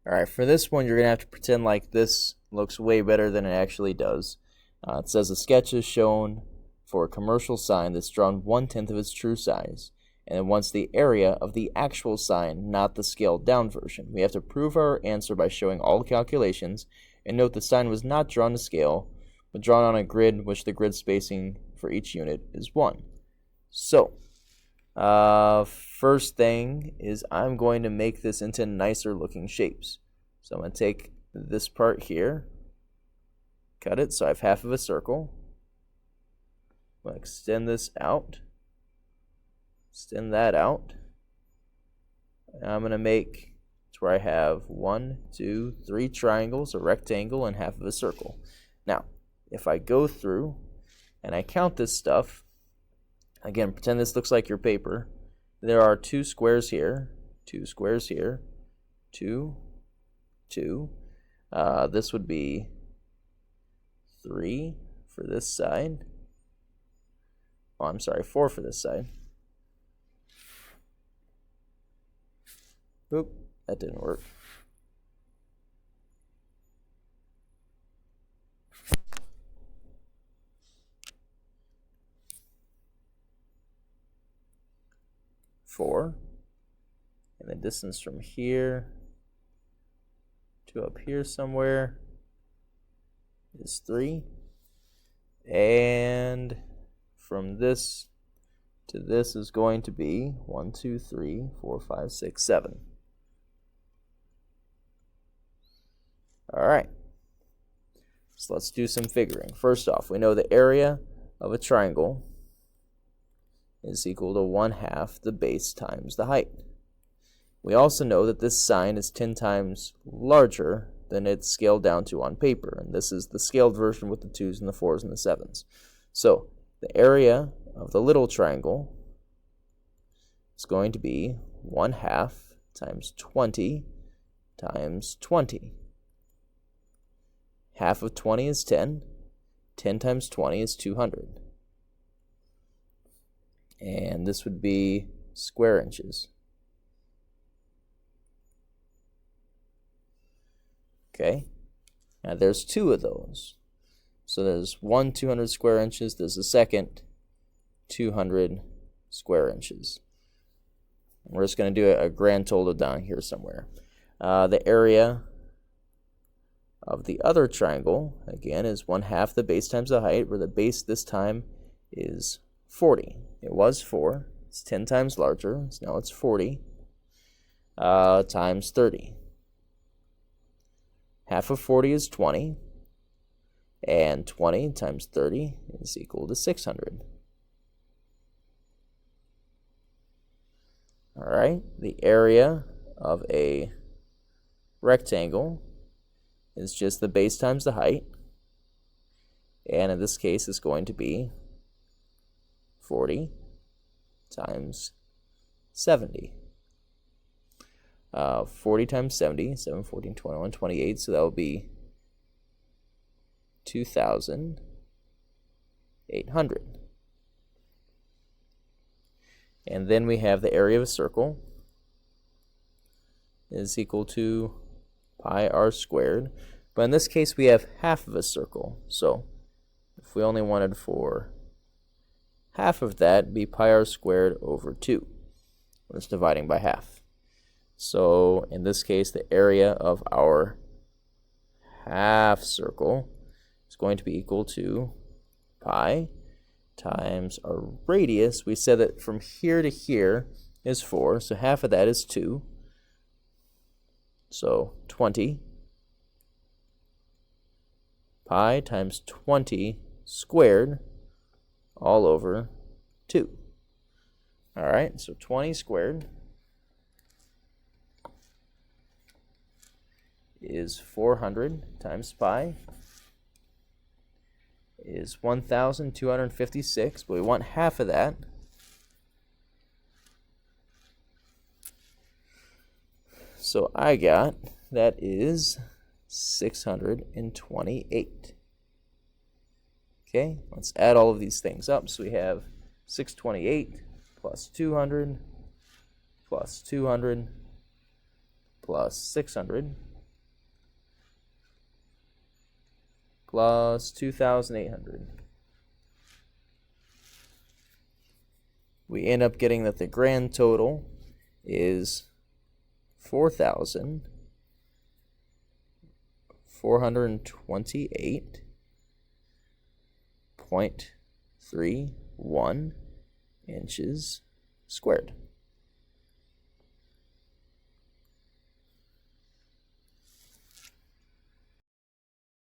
All right, for this one, you're going to have to pretend like this looks way better than it actually does. It says a sketch is shown for a commercial sign that's drawn 1/10 of its true size, and it wants the area of the actual sign, not the scaled down version. We have to prove our answer by showing all the calculations, and note the sign was not drawn to scale, but drawn on a grid, which the grid spacing for each unit is 1. So, first thing is I'm going to make this into nicer looking shapes. So I'm going to take this part here, cut it so I have half of a circle. I'm going to extend this out, extend that out. And I'm going to make to where I have 1, 2, 3 triangles, a rectangle, and half of a circle. Now, if I go through and I count this stuff, again, pretend this looks like your paper. There are 2 squares here, 2 squares here, 2, 2. This would be 3 for this side. Oh, I'm sorry, 4 for this side. Oop, that didn't work. Four, and the distance from here to up here somewhere is 3, and from this to this is going to be 1, 2, 3, 4, 5, 6, 7. All right, so let's do some figuring. First off, we know the area of a triangle is equal to 1/2 the base times the height. We also know that this sign is 10 times larger than it's scaled down to on paper, and this is the scaled version with the 2's and the 4's and the 7's. So the area of the little triangle is going to be 1/2 times 20 times 20. Half of 20 is 10. 10 times 20 is 200. And this would be square inches. Okay, now there's 2 of those. So there's one 200 square inches, there's a second 200 square inches. We're just going to do a grand total down here somewhere. The area of the other triangle, again, is 1/2 the base times the height, where the base this time is 40. It was 4. It's 10 times larger, so now it's 40 times 30. Half of 40 is 20, and 20 times 30 is equal to 600. All right, the area of a rectangle is just the base times the height, and in this case it's going to be 40 times 70. 40 times 70, 7, 14, 21, 28, so that will be 2,800. And then we have the area of a circle is equal to pi r squared. But in this case, we have half of a circle. So if we only wanted for half of that, it'd be pi r squared over 2. That's dividing by half. So in this case, the area of our half circle is going to be equal to pi times our radius. We said that from here to here is 4, so half of that is 2. So 20 pi times 20 squared all over 2. All right, so 20 squared is 400 times pi is 1,256, but we want half of that. So I got that is 628. Okay, let's add all of these things up. So we have 628 plus 200 plus 200 plus 600 plus 2,800. We end up getting that the grand total is 4,428.31 inches squared.